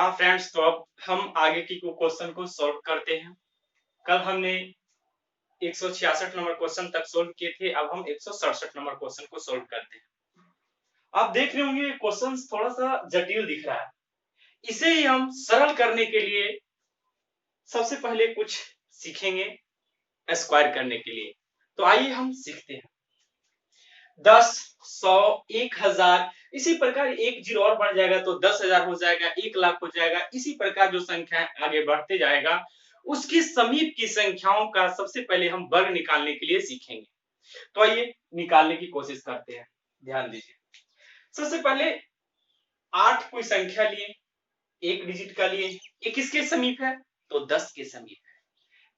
हाँ फ्रेंड्स, तो अब हम आगे की क्वेश्चन को सॉल्व करते हैं। कल हमने 166 नंबर क्वेश्चन तक सॉल्व किए थे, अब हम 167 नंबर क्वेश्चन को सॉल्व करते हैं। आप देख रहे होंगे क्वेश्चन थोड़ा सा जटिल दिख रहा है। इसे ही हम सरल करने के लिए सबसे पहले कुछ सीखेंगे स्क्वायर करने के लिए। तो आइए हम सीखते हैं। 10, 100, 1000, इसी प्रकार एक जीरो और बढ़ जाएगा तो 10,000 हो जाएगा, 1,00,000 हो जाएगा। इसी प्रकार जो संख्या आगे बढ़ते जाएगा, उसकी समीप की संख्याओं का सबसे पहले हम वर्ग निकालने के लिए सीखेंगे। तो आइए निकालने की कोशिश करते हैं। ध्यान दीजिए, सबसे पहले 8 कोई संख्या लिए, एक डिजिट का लिए, ये किसके समीप है? तो 10 के समीप है।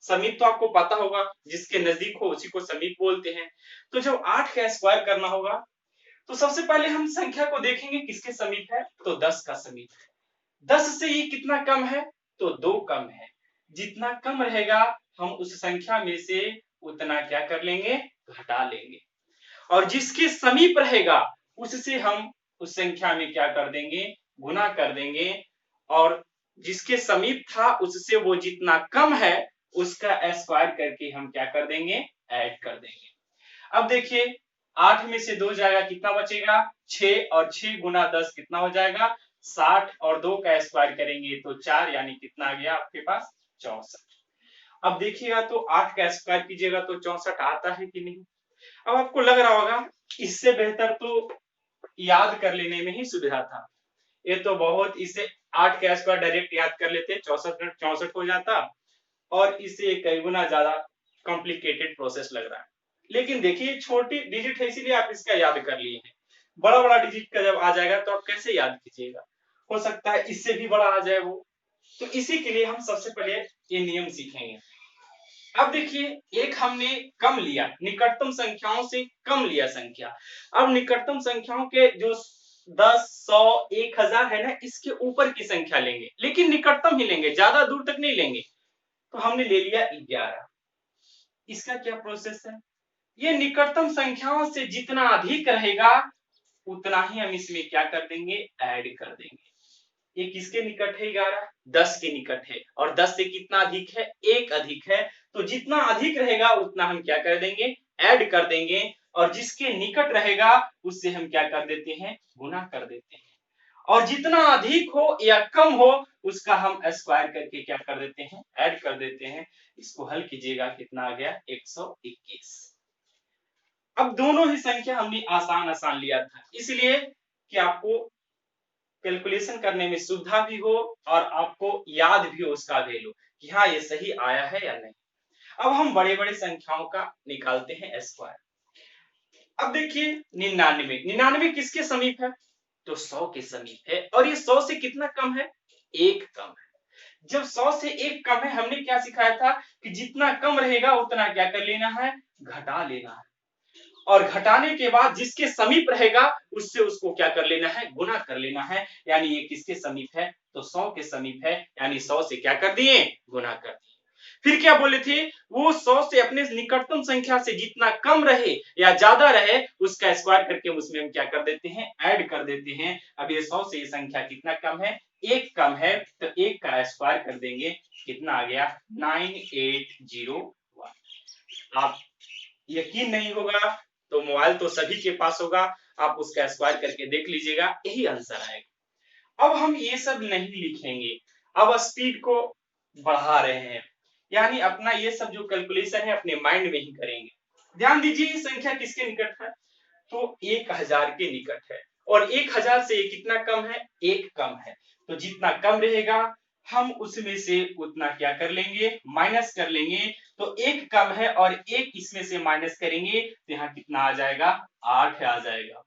समीप तो आपको पता होगा, जिसके नजदीक हो उसी को समीप बोलते हैं। तो जब 8 का स्क्वायर करना होगा तो सबसे पहले हम संख्या को देखेंगे किसके समीप है, तो 10 का समीप है। 10 से ये कितना कम है? तो 2 कम है। जितना कम रहेगा हम उस संख्या में से उतना क्या कर लेंगे? घटा लेंगे। और जिसके समीप रहेगा उससे हम उस संख्या में क्या कर देंगे? गुना कर देंगे। और जिसके समीप था उससे वो जितना कम है उसका स्क्वायर करके हम क्या कर देंगे? ऐड कर देंगे। अब देखिए, 8 में से 2 जाएगा, कितना बचेगा? 6, और 6 गुना 10 कितना हो जाएगा? 60, और 2 का स्क्वायर करेंगे तो 4, यानी कितना आ गया आपके पास? 64। अब देखिएगा तो 8 का स्क्वायर कीजिएगा तो 64 आता है कि नहीं? अब आपको लग रहा होगा इससे बेहतर तो याद कर लेने में ही सुविधा था। ये तो बहुत, इसे 8 का स्क्वायर डायरेक्ट याद कर लेते, 64 हो जाता। और इसे कई गुना ज्यादा कॉम्प्लिकेटेड प्रोसेस लग रहा है। लेकिन देखिए, छोटी डिजिट है इसीलिए आप इसका याद कर लिए हैं। बड़ा बड़ा डिजिट का जब आ जाएगा तो आप कैसे याद कीजिएगा? हो सकता है इससे भी बड़ा आ जाए वो। तो इसी के लिए हम सबसे पहले ये नियम सीखेंगे। अब देखिए, एक हमने कम लिया, निकटतम संख्याओं से कम लिया संख्या। अब निकटतम संख्याओं के जो 10, 100, 1000 है ना, इसके ऊपर की संख्या लेंगे, लेकिन निकटतम ही लेंगे, ज्यादा दूर तक नहीं लेंगे। तो हमने ले लिया 11। इसका क्या प्रोसेस है? ये निकटतम संख्याओं से जितना अधिक रहेगा उतना ही हम इसमें क्या कर देंगे? ऐड कर देंगे। ये किसके निकट है? 11, 10 के निकट है। और 10 से कितना अधिक है? 1 अधिक है। तो जितना अधिक रहेगा उतना हम क्या कर देंगे? ऐड कर देंगे। और जिसके निकट रहेगा उससे हम क्या कर देते हैं? गुना कर देते हैं। और जितना अधिक हो या कम हो उसका हम स्क्वायर करके क्या कर देते हैं? ऐड कर देते हैं। इसको हल कीजिएगा, कितना आ गया? 121। अब दोनों ही संख्या हमने आसान आसान लिया था, इसलिए कि आपको कैलकुलेशन करने में सुविधा भी हो और आपको याद भी हो उसका वैल्यू, कि हाँ ये सही आया है या नहीं। अब हम बड़े बड़े संख्याओं का निकालते हैं स्क्वायर। अब देखिए, 99, 99 किसके समीप है? तो 100 के समीप है। और ये 100 से कितना कम है? 1 कम है। जब 100 से 1 कम है, हमने क्या सिखाया था कि जितना कम रहेगा उतना क्या कर लेना है? घटा लेना है। और घटाने के बाद जिसके समीप रहेगा उससे उसको क्या कर लेना है? गुना कर लेना है। यानी ये किसके समीप है? तो 100 के समीप है। यानी 100 से क्या कर दिए? गुना कर दिए। फिर क्या बोले थे? वो 100 से अपने निकटतम संख्या से जितना कम रहे या ज्यादा रहे उसका स्क्वायर करके उसमें हम क्या कर देते हैं? ऐड कर देते हैं। अब ये 100 से ये संख्या कितना कम है? 1 कम है। तो 1 का स्क्वायर कर देंगे, कितना आ गया? 9801। आप यकीन नहीं होगा तो मोबाइल तो सभी के पास होगा, आप उसका स्क्वायर करके देख लीजिएगा, यही आंसर आएगा। अब हम ये सब नहीं लिखेंगे, अब स्पीड को बढ़ा रहे हैं, यानी अपना ये सब जो कैलकुलेशन है अपने माइंड में ही करेंगे। ध्यान दीजिए, संख्या किसके निकट है? तो 1000 के निकट है। और 1000 से ये कितना कम है? 1 कम है। तो जितना कम रहेगा हम उसमें से उतना क्या कर लेंगे? माइनस कर लेंगे। तो 1 कम है और 1 इसमें से माइनस करेंगे तो यहाँ कितना आ जाएगा? 8 आ जाएगा।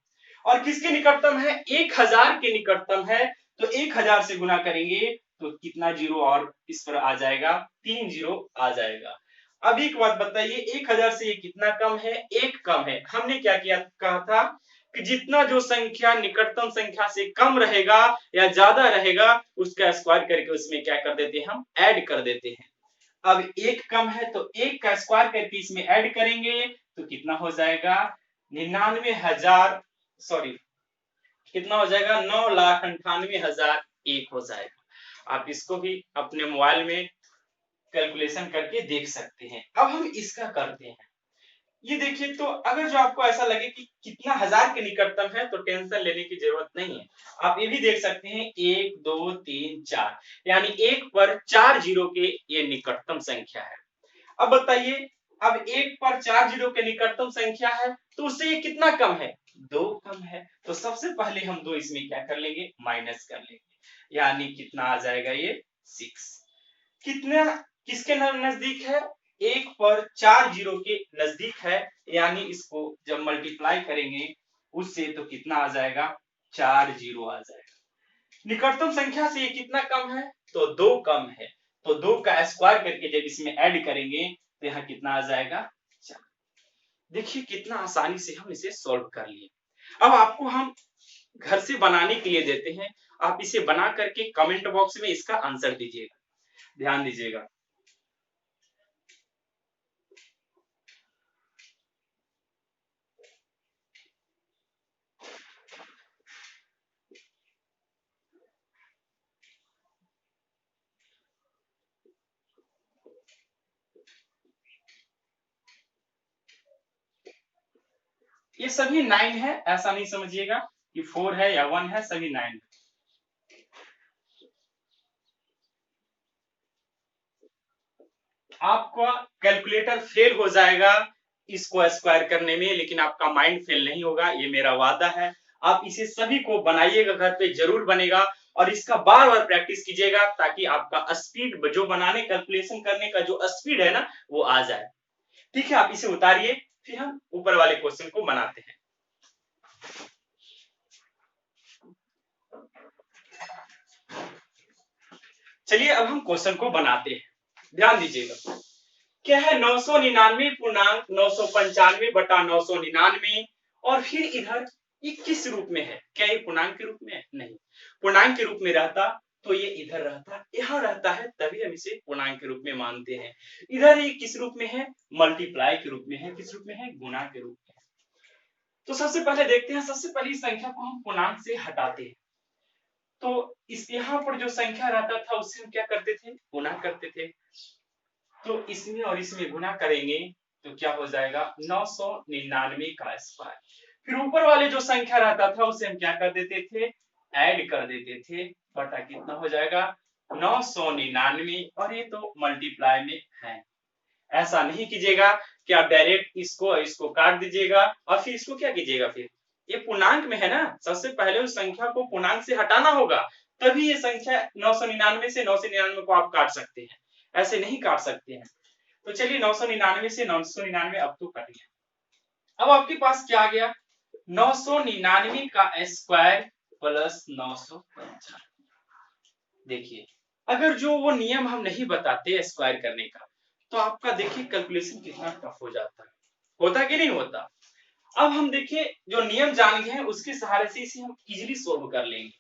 और किसके निकटतम है? 1000 के निकटतम है। तो 1000 से गुना करेंगे तो कितना जीरो और इस पर आ जाएगा? 3 जीरो आ जाएगा। अब एक बात बताइए, 1000 से ये कितना कम है? 1 कम है। हमने क्या किया, कहा था कि जितना जो संख्या निकटतम संख्या से कम रहेगा या ज्यादा रहेगा उसका स्क्वायर करके उसमें क्या कर देते हैं? हम ऐड कर देते हैं। अब 1 कम है तो 1 का स्क्वायर करके इसमें ऐड करेंगे तो कितना हो जाएगा? 99,000, सॉरी, कितना हो जाएगा? 9,98,001 हो जाएगा। आप इसको भी अपने मोबाइल में कैलकुलेशन करके देख सकते हैं। अब हम इसका करते हैं। ये देखिए, तो अगर जो आपको ऐसा लगे कि कितना हजार के निकटतम है तो टेंशन लेने की जरूरत नहीं है। आप ये भी देख सकते हैं 1 2 3 4, यानी 1 पर 4 जीरो के ये निकटतम संख्या है। अब बताइए, अब 1 पर 4 जीरो के निकटतम संख्या है तो उससे ये कितना कम है? 2 कम है। तो सबसे पहले हम 2 इसमें क्या कर लेंगे? माइनस कर लेंगे, यानी कितना आ जाएगा? ये 6। कितना किसके नजदीक है? 1 पर 4 जीरो के नजदीक है, यानी इसको जब मल्टीप्लाई करेंगे उससे तो कितना आ जाएगा? 4 जीरो आ जाएगा। निकटतम संख्या से ये कितना कम है? तो 2 कम है। तो 2 का स्क्वायर करके जब इसमें ऐड करेंगे तो यहाँ कितना आ जाएगा? 4। देखिए कितना आसानी से हम इसे सॉल्व कर लिए। अब आपको हम घर से बनाने के लिए देते हैं, आप इसे बना करके कमेंट बॉक्स में इसका आंसर दीजिएगा। ध्यान दीजिएगा। ये सभी 9 है, ऐसा नहीं समझिएगा कि 4 है या 1 है, सभी 9 है। आपका कैलकुलेटर फेल हो जाएगा इसको स्क्वायर करने में, लेकिन आपका माइंड फेल नहीं होगा, ये मेरा वादा है। आप इसे सभी को बनाइएगा, घर पे जरूर बनेगा, और इसका बार बार प्रैक्टिस कीजिएगा ताकि आपका स्पीड जो बनाने कैलकुलेशन करने का जो स्पीड है ना वो आ जाए। ठीक है, आप इसे उतारिए, फिर हम ऊपर वाले क्वेश्चन को बनाते हैं। चलिए अब हम क्वेश्चन को बनाते हैं। ध्यान दीजिएगा, क्या है? 999 पूर्णांक 995 बटा 999, और फिर इधर ये किस रूप में है? क्या ये पूर्णांक के रूप में है? नहीं। पूर्णांक के रूप में रहता तो ये इधर रहता, यहाँ रहता है, तभी हम इसे पूर्णांक के रूप में मानते हैं। इधर ये किस रूप में है? मल्टीप्लाई के रूप में है। किस रूप में है? गुणा के रूप में। तो सबसे पहले देखते हैं, सबसे पहली संख्या को हम पूर्णांक से हटाते हैं। तो इस यहाँ पर जो संख्या रहता था उससे हम क्या करते थे? गुणा करते थे। तो इसमें और इसमें गुणा करेंगे तो क्या हो जाएगा? 999 का स्क्वायर। फिर ऊपर वाले जो संख्या रहता था उसे हम क्या कर देते थे? ऐड कर देते थे, बटा कितना हो जाएगा? 999, और ये तो मल्टीप्लाई में है। ऐसा नहीं कीजिएगा कि आप डायरेक्ट इसको इसको काट दीजिएगा और फिर इसको क्या कीजिएगा? फिर ये पूर्णांक में है ना, सबसे पहले उस संख्या को पूर्णांक से हटाना होगा, तभी ये संख्या 999 से 999 को आप काट सकते हैं, ऐसे नहीं काट सकते हैं। तो चलिए 999 से 999 अब तो कट गया। अब आपके पास क्या आ गया? 999 का स्क्वायर प्लस 995। देखिए, अगर जो वो नियम हम नहीं बताते स्क्वायर करने का तो आपका देखिए कैलकुलेशन कितना टफ हो जाता है। होता कि नहीं होता? अब हम देखिए जो नियम जान गए हैं उसके सहारे से इसे हम इजीली सोल्व कर लेंगे।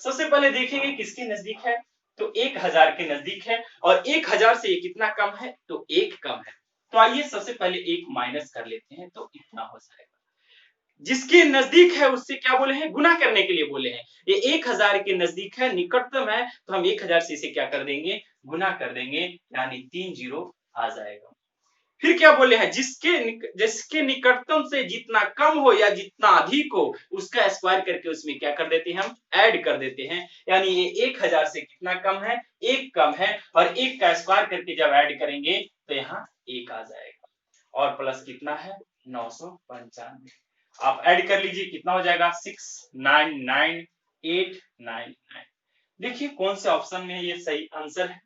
सबसे पहले देखेंगे किसके नजदीक है, तो 1000 के नजदीक है, और 1000 से ये कितना कम है? तो 1 कम है। तो आइए सबसे पहले 1 माइनस कर लेते हैं, तो इतना हो जाएगा। जिसके नजदीक है उससे क्या बोले हैं? गुना करने के लिए बोले हैं। ये 1000 के नजदीक है, निकटतम है, तो हम 1000 से इसे क्या कर देंगे? गुना कर देंगे, यानी 3 जीरो आ जाएगा। फिर क्या बोले हैं? जिसके निकटतम से जितना कम हो या जितना अधिक हो उसका स्क्वायर करके उसमें क्या कर देते हैं? हम ऐड कर देते हैं, यानी ये 1000 से कितना कम है? 1 कम है, और 1 का स्क्वायर करके जब ऐड करेंगे तो यहाँ 1 आ जाएगा, और प्लस कितना है? 995। आप ऐड कर लीजिए, कितना हो जाएगा? 699899। देखिए कौन से ऑप्शन में ये सही आंसर है?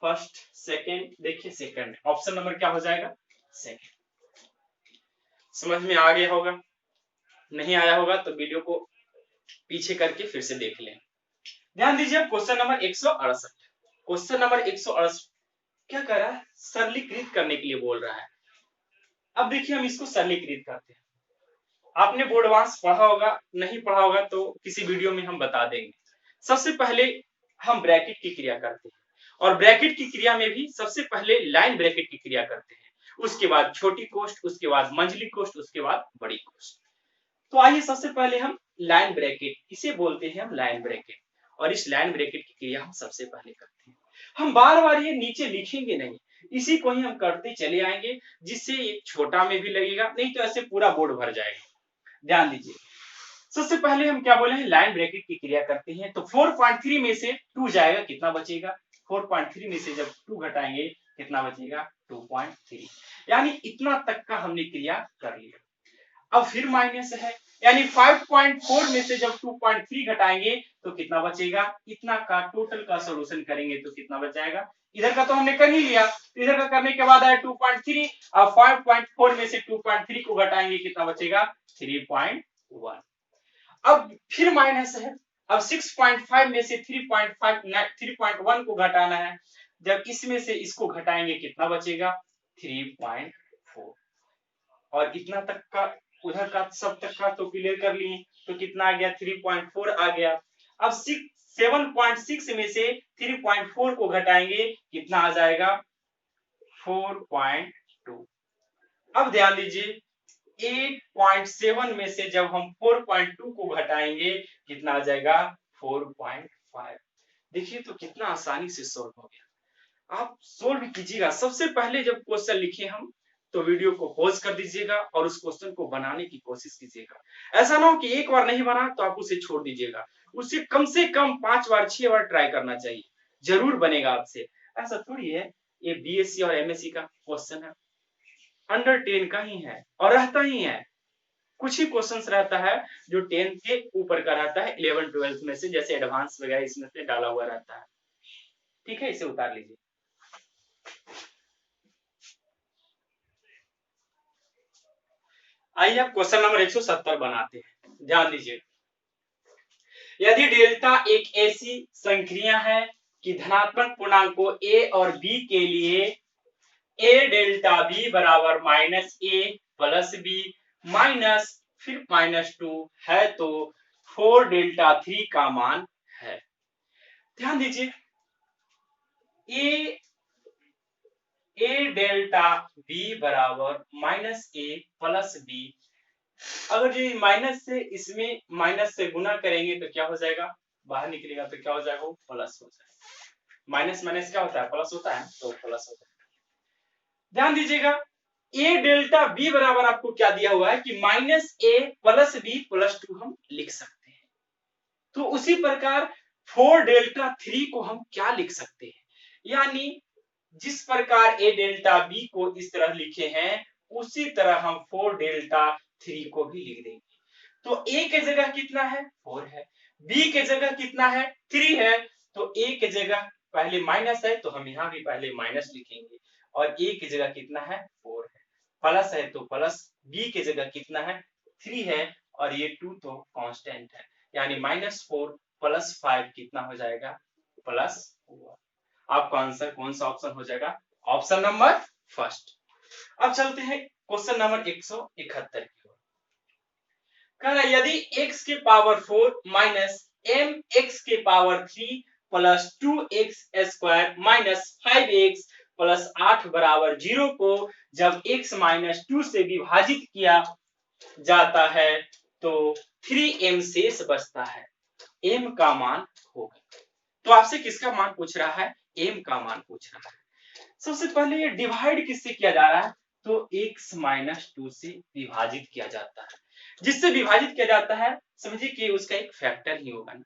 फर्स्ट, सेकंड, देखिए सेकंड ऑप्शन नंबर क्या हो जाएगा? सेकंड। समझ में आ गया होगा? नहीं आया होगा तो वीडियो को पीछे करके फिर से देख लें। ध्यान दीजिए, क्वेश्चन नंबर 168। क्वेश्चन नंबर 168 क्या कर रहा है? सरलीकृत करने के लिए बोल रहा है। अब देखिए हम इसको सरलीकृत करते हैं। आपने बोर्डवांस पढ़ा होगा, नहीं पढ़ा होगा तो किसी वीडियो में हम बता देंगे। सबसे पहले हम ब्रैकेट की क्रिया करते हैं, और ब्रैकेट की क्रिया में भी सबसे पहले लाइन ब्रैकेट की क्रिया करते हैं, उसके बाद छोटी कोष्ठ, उसके बाद मंझली कोष्ठ, उसके बाद बड़ी कोष्ठ। तो आइए सबसे पहले हम लाइन ब्रैकेट, इसे बोलते हैं हम लाइन ब्रैकेट, और इस लाइन ब्रैकेट की क्रिया हम सबसे पहले करते हैं। हम बार बार ये नीचे लिखेंगे नहीं, इसी को ही हम करते चले आएंगे, जिससे एक छोटा में भी लगेगा, नहीं तो ऐसे पूरा बोर्ड भर जाएगा। ध्यान दीजिए, सबसे पहले हम क्या बोले हैं, लाइन ब्रैकेट की क्रिया करते हैं। तो 4.3 में से 2 जाएगा, कितना बचेगा, 4.3 में से जब 2 घटाएंगे कितना बचेगा, 2.3, यानी इतना तक का हमने क्रिया कर लिया। अब फिर माइनस है, यानी 5.4 में से जब 2.3 घटाएंगे तो कितना बचेगा, इतना का टोटल का सॉल्यूशन करेंगे तो कितना बच जाएगा, इधर का तो हमने कर ही लिया, इधर का करने के बाद आया 2.3, अब 5.4 में से 2.3 को घटाएंगे कितना बचेगा, 3.1। अब फिर माइनस है, अब 6.5 में से 3.1 को घटाना है, जब इसमें से इसको घटाएंगे कितना बचेगा, 3.4, और इतना तक का उधर का सब तक का तो क्लियर कर लिए, तो कितना आ गया, 3.4 आ गया। अब 7.6 में से 3.4 को घटाएंगे कितना आ जाएगा, 4.2। अब ध्यान दीजिए, 8.7 में से जब हम 4.2 को घटाएंगे कितना आ जाएगा, 4.5। देखिए तो कितना आसानी से सोल्व हो गया। आप सोल्व कीजिएगा, सबसे पहले जब क्वेश्चन लिखे हम तो वीडियो को पॉज कर दीजिएगा और उस क्वेश्चन को बनाने की कोशिश कीजिएगा। ऐसा ना हो कि एक बार नहीं बना तो आप उसे छोड़ दीजिएगा, उसे कम से कम 5 बार 6 बार ट्राई करना चाहिए, जरूर बनेगा आपसे। ऐसा थोड़ी है, ये बीएससी और एमएससी का क्वेश्चन है, अंडर 10 का ही है और रहता ही है। कुछ ही क्वेश्चंस रहता है जो 10 के ऊपर का रहता है, 11 12 में से, जैसे एडवांस वगैरह इसमें से डाला हुआ रहता है। ठीक है, इसे उतार लीजिए। आइए अब क्वेश्चन नंबर 170 बनाते हैं। ध्यान दीजिए, यदि डेल्टा एक ऐसी संक्रिया है कि धनात्मक पूर्णांकों a और b के लिए a डेल्टा b बराबर -a प्लस b माइनस फिर -2 है, तो 4 डेल्टा 3 का मान है। ध्यान दीजिए, a डेल्टा b बराबर -a प्लस b, अगर जो माइनस से इसमें माइनस से गुना करेंगे तो क्या हो जाएगा, बाहर निकलेगा तो क्या हो जाएगा, वो प्लस हो जाएगा। माइनस माइनस क्या होता है, प्लस होता है, तो प्लस हो जाएगा। ध्यान दीजिएगा, a डेल्टा b बराबर आपको क्या दिया हुआ है कि -a प्लस b प्लस 2 हम लिख सकते हैं। तो उसी प्रकार 4 डेल्टा 3 को हम क्या लिख सकते हैं, यानी जिस प्रकार a डेल्टा b को इस तरह लिखे हैं उसी तरह हम 4 डेल्टा 3 को भी लिख देंगे। तो a के जगह कितना है, 4 है, b के जगह कितना है, 3 है, तो a के जगह पहले माइनस है तो हम यहाँ भी पहले माइनस लिखेंगे, और a की जगह कितना है, 4 है, प्लस है तो प्लस, b की जगह कितना है, 3 है, और ये 2 तो कांस्टेंट है, यानी -4 प्लस 5 कितना हो जाएगा, +1। आपका आंसर कौन सा ऑप्शन हो जाएगा, ऑप्शन नंबर फर्स्ट। अब चलते हैं क्वेश्चन नंबर 171 की ओर। कह रहा है यदि x के पावर 4 माइनस mx के power 3 plus 2x square minus 5x plus 8 बराबर 0 को जब x माइनस 2 से विभाजित किया जाता है तो 3m शेष बचता है, m का मान होगा। तो आपसे किसका मान पूछ रहा है, m का मान पूछ रहा है। सबसे पहले ये डिवाइड किससे किया जा रहा है, तो x माइनस 2 से विभाजित किया जाता है, जिससे विभाजित किया जाता है समझिए कि उसका एक फैक्टर ही होगा ना।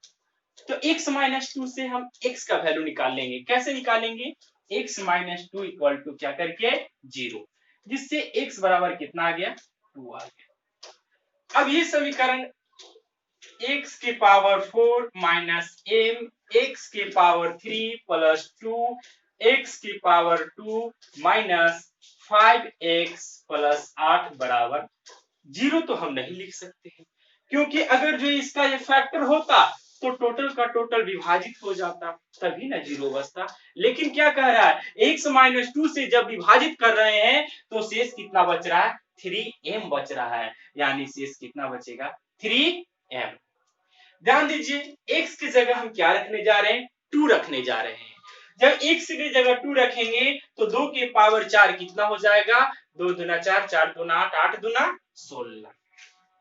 तो x माइनस 2 से हम x का वैल्यू निकाल लेंगे, कैसे निकालेंगे, x माइनस 2 इक्वल टू क्या करके 0, जिससे x बराबर कितना आ गया, 2 आ गया। अब ये समीकरण x के पावर 4 माइनस m x के पावर 3 प्लस 2 x की पावर 2 माइनस 5x प्लस 8 बराबर 0 तो हम नहीं लिख सकते हैं, क्योंकि अगर जो इसका ये फैक्टर होता तो टोटल का टोटल विभाजित हो जाता, तभी ना 0 बचता। लेकिन क्या कह रहा है, x माइनस 2 से जब विभाजित कर रहे हैं तो शेष कितना बच रहा है, 3m बच रहा है, यानी शेष कितना बचेगा, 3m। ध्यान दीजिए, x की जगह हम क्या रखने जा रहे हैं, 2 रखने जा रहे हैं। जब x की जगह 2 रखेंगे तो 2 के पावर 4 कितना हो जाएगा, 2 दूना 4, 4 दूना 8, 8 दूना 16।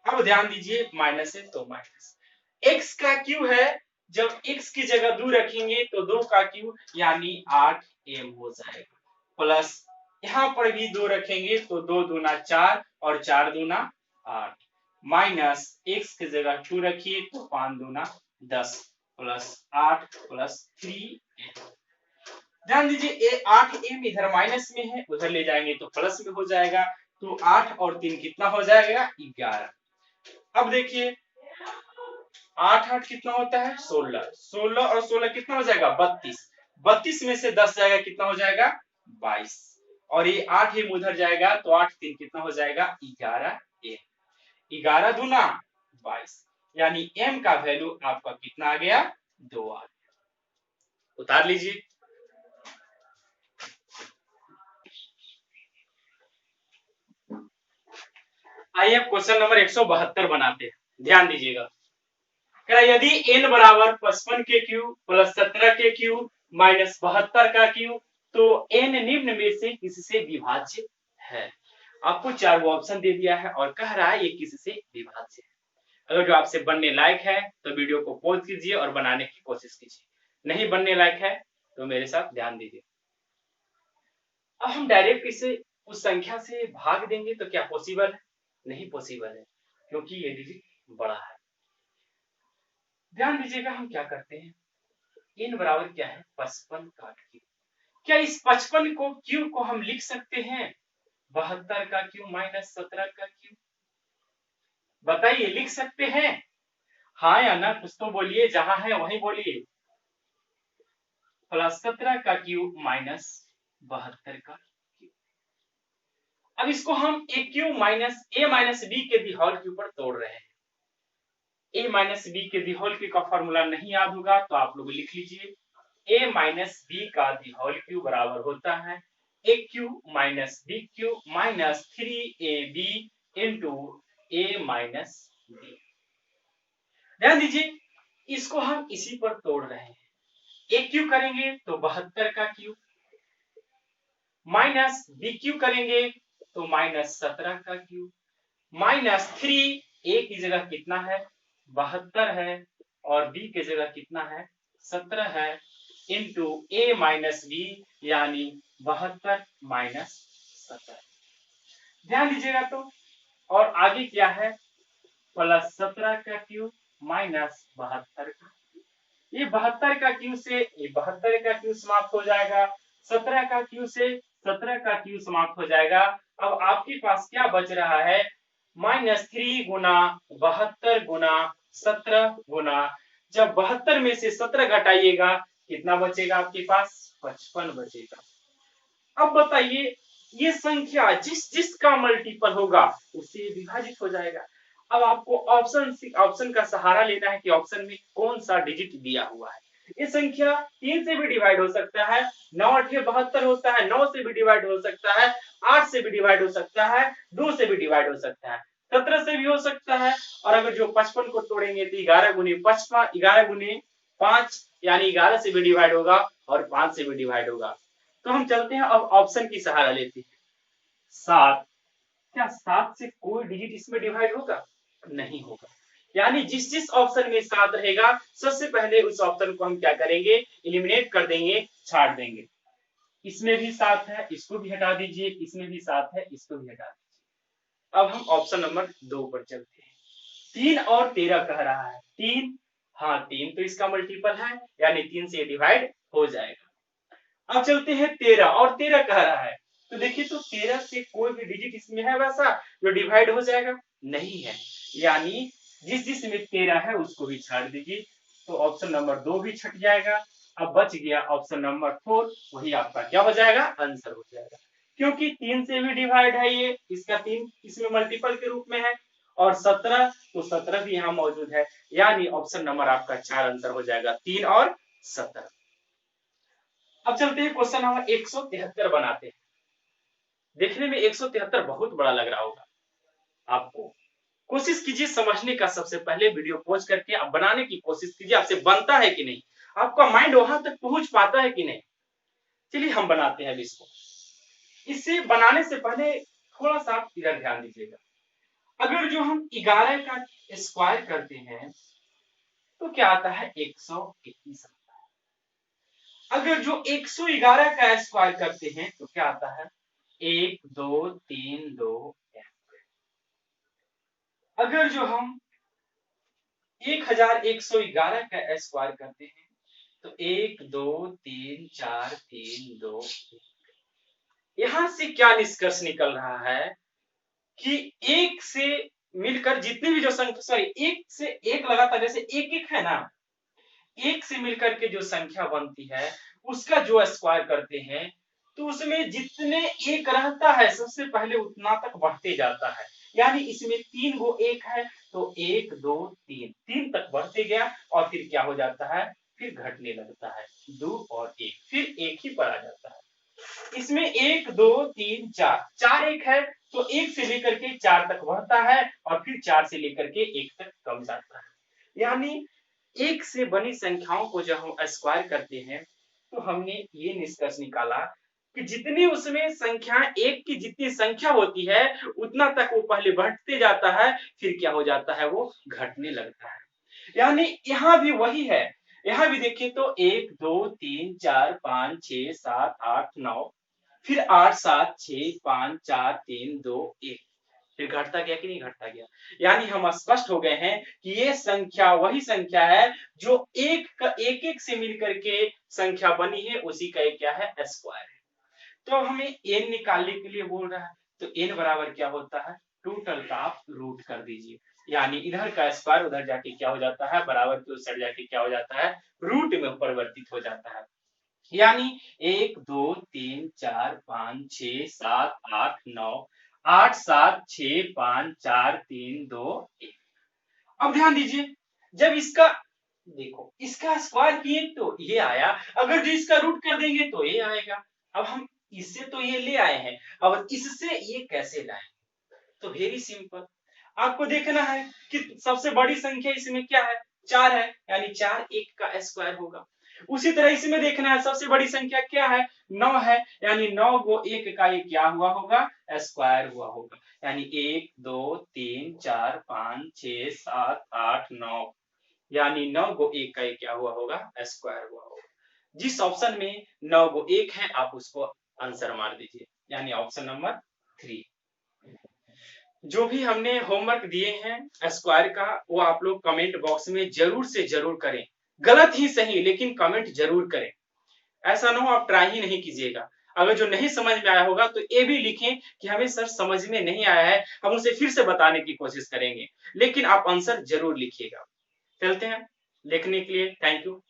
अब ध्यान दीजिए, माइनस है तो माइनस, x का क्यू है जब x की जगह 2 रखेंगे तो 2 का क्यूब यानी 8m हो जाएगा, प्लस यहाँ पर भी 2 रखेंगे तो 2 दूना 4 और 4 दूना 8, माइनस x की जगह 2 रखिए तो 5 दूना 10 प्लस 8 प्लस 3m। ध्यान दीजिए 8m इधर माइनस में है, उधर ले जाएंगे तो प्लस में हो जाएगा, तो 8 और 3 कितना हो जाएगा 11। अब देखिए 8 8 कितना होता है 16, 16 और 16 कितना हो जाएगा 32, 32 में से 10 जाएगा कितना हो जाएगा 22, और ये 8 एम उधर जाएगा तो 8 3 कितना हो जाएगा 11 एम, 11 दूना 22, यानी एम का वैल्यू आपका कितना आ गया 2 आ गया। उतार लीजिए। आइए अब क्वेश्चन नंबर 172 बनाते हैं, ध्यान दीजिएगा। यदि n बराबर 55 के क्यूब प्लस 17 के क्यूब माइनस 72 का क्यूब तो n निम्न में से किससे विभाज्य है। आपको 4 ऑप्शन दे दिया है और कह रहा है ये किससे विभाज्य है। अगर जो आपसे बनने लायक है तो वीडियो को पॉज कीजिए और बनाने की कोशिश कीजिए, नहीं बनने लायक है तो मेरे साथ ध्यान दीजिए। अब हम डायरेक्ट इसे उस संख्या से भाग देंगे तो क्या पॉसिबल है, नहीं पॉसिबल है, क्योंकि ये डिजिट बड़ा है। ध्यान दीजिएगा हम क्या करते हैं, n बराबर क्या है 55 का क्यूब, क्या इस 55 को क्यूब को हम लिख सकते हैं 72 का क्यूब माइनस 17 का क्यूब, बताइए लिख सकते हैं, हाँ या ना कुछ तो बोलिए, जहां है वहीं बोलिए। प्लस 17 का क्यूब माइनस 72 का क्यूब। अब इसको हम ए क्यूब माइनस ए माइनस बी के दी होल के ऊपर तोड़ रहे हैं। ए माइनस बी के दी होल का फॉर्मूला नहीं याद होगा तो आप लोग लिख लीजिए, ए माइनस बी का दी होल क्यूब बराबर होता है A cube minus B cube minus 3ab into A minus B. ध्यान दीजिए इसको हम इसी पर तोड़ रहे हैं, ए क्यूब करेंगे तो 72 का क्यूब माइनस बी क्यूब करेंगे तो माइनस 17 का क्यूब माइनस 3 ए की जगह कितना है 72 है और बी की जगह कितना है 17 है इंटू ए माइनस बी यानी 72 माइनस 17। ध्यान दीजिएगा तो, और आगे क्या है प्लस 17 का क्यूब माइनस 72 का, ये 72 का क्यूब से ये 72 का क्यूब समाप्त हो जाएगा, 17 का क्यूब से 17 का क्यूब समाप्त हो जाएगा। अब आपके पास क्या बच रहा है माइनस 3 गुना 72 गुना 17 गुना, जब 72 में से 17 घटाइएगा कितना बचेगा आपके पास 55 बचेगा। अब बताइए ये संख्या जिस जिसका मल्टीपल होगा उससे विभाजित हो जाएगा। अब आपको ऑप्शन का सहारा लेना है कि ऑप्शन में कौन सा डिजिट दिया हुआ है। ये संख्या 3 से भी डिवाइड हो सकता है, 9 8 72 होता है, 9 से भी डिवाइड हो सकता है, 8 से भी डिवाइड हो सकता है, 2 से भी डिवाइड हो सकता है, 17 से भी हो सकता है, और अगर जो 55 को तोड़ेंगे तो 11 गुने 55 11 गुने 5 यानी 11 से भी डिवाइड होगा और 5 से भी डिवाइड होगा। तो हम चलते हैं अब ऑप्शन की सहारा लेते हैं। 7, क्या 7 से कोई डिजिट इसमें डिवाइड होगा, नहीं होगा, यानी जिस जिस ऑप्शन में 7 रहेगा सबसे पहले उस ऑप्शन को हम क्या करेंगे एलिमिनेट कर देंगे, छाड़ देंगे। इसमें भी 7 है इसको भी हटा दीजिए, इसमें भी 7 है इसको भी हटा दीजिए। अब हम ऑप्शन नंबर 2 पर चलते हैं। 3 और 13 कह रहा है, 3 हाँ 3 तो इसका मल्टीपल है यानी 3 से डिवाइड हो जाएगा। अब चलते हैं 13 और 13 कह रहा है, तो देखिए तो 13 से कोई भी डिजिट इसमें है वैसा जो डिवाइड हो जाएगा, नहीं है, यानी जिस जिसमें 13 है उसको भी छाड़ दीजिए, तो ऑप्शन नंबर 2 भी छट जाएगा। अब बच गया ऑप्शन नंबर 4, वही आपका क्या हो जाएगा आंसर हो जाएगा, क्योंकि 3 से भी डिवाइड है ये, इसका 3 इसमें मल्टीपल के रूप में है, और 17 तो 17 भी यहाँ मौजूद है, यानी ऑप्शन नंबर आपका 4 आंसर हो जाएगा, 3 और 17। अब चलते हैं क्वेश्चन नंबर 173 बनाते हैं। देखने में 173 बहुत बड़ा लग रहा होगा आपको, कोशिश कीजिए समझने का, सबसे पहले वीडियो पॉज करके आप बनाने की कोशिश कीजिए, आपसे बनता है कि नहीं, आपका माइंड वहां तक पहुंच पाता है कि नहीं। चलिए हम बनाते हैं इसको। इसे बनाने से पहले थोड़ा सा इधर ध्यान दीजिएगा। अगर जो हम 11 का स्क्वायर करते हैं तो क्या आता है 121 आता है। अगर जो 111 का स्क्वायर करते हैं तो क्या आता है 1 2 3 2 1। अगर जो हम 1111 का स्क्वायर करते हैं तो 1 2 3 4 3 2 1। यहां से क्या निष्कर्ष निकल रहा है कि एक से मिलकर जितनी भी जो संख्या, सॉरी, एक से एक लगातार जैसे एक एक है ना, एक से मिलकर के जो संख्या बनती है उसका जो स्क्वायर करते हैं तो उसमें जितने एक रहता है सबसे पहले उतना तक बढ़ते जाता है। यानी इसमें 3 गो एक है तो 1 2 3 3 तक बढ़ते गया और फिर क्या हो जाता है, फिर घटने लगता है 2 और 1, फिर एक ही पर आ जाता है। इसमें 1 2 3 4 4 एक है तो 1 से लेकर के 4 तक बढ़ता है और फिर 4 से लेकर के 1 तक कम जाता है। यानी एक से बनी संख्याओं को जब हम स्क्वायर करते हैं तो हमने ये निष्कर्ष निकाला कि जितनी उसमें संख्या एक की जितनी संख्या होती है उतना तक वो पहले बढ़ते जाता है फिर क्या हो जाता है वो घटने लगता है। यानी यहाँ भी वही है, यहाँ भी देखिए तो 1 2 3 4 5 6 7 8 9, फिर 8 7 6 5 4 3 2 1, फिर घटता गया कि नहीं घटता गया। यानी हम स्पष्ट हो गए हैं कि ये संख्या वही संख्या है जो एक का एक एक से मिलकर के संख्या बनी है उसी का एक क्या है स्क्वायर है। तो अब हमें n निकालने के लिए बोल रहा है तो n बराबर क्या होता है टोटल का आप रूट कर दीजिए। यानी इधर का स्क्वायर उधर जाके क्या हो जाता है बराबर के उस साइड जाके क्या हो जाता है रूट में परिवर्तित हो जाता है। यानी 1 2 3 4 5 6 7 8 9 8 7 6 5 4 3 2 1। अब ध्यान दीजिए जब इसका देखो इसका स्क्वायर किए तो ये आया, अगर जो इसका रूट कर देंगे तो ये आएगा। अब हम इससे तो ये ले आए हैं, अब इससे ये कैसे लाए, तो वेरी सिंपल, आपको देखना है कि सबसे बड़ी संख्या इसमें क्या है 4 है, यानी 4 एक का स्क्वायर होगा। उसी तरह इसमें देखना है सबसे बड़ी संख्या क्या है 9 है, यानी 9 को एक का ये क्या हुआ होगा स्क्वायर हुआ होगा। यानी 1 2 3 4 5 6 7 8 9, यानी 9 को एक का ये क्या हुआ होगा स्क्वायर हुआ होगा। जिस ऑप्शन में 9 को एक है आप उसको आंसर मार दीजिए, यानी ऑप्शन नंबर 3। जो भी हमने होमवर्क दिए हैं स्क्वायर का वो आप लोग कमेंट बॉक्स में जरूर से जरूर करें, गलत ही सही लेकिन कमेंट जरूर करें। ऐसा ना हो आप ट्राई ही नहीं कीजिएगा। अगर जो नहीं समझ में आया होगा तो ये भी लिखें कि हमें सर समझ में नहीं आया है, हम उसे फिर से बताने की कोशिश करेंगे, लेकिन आप आंसर जरूर लिखिएगा। चलते हैं, लिखने के लिए थैंक यू।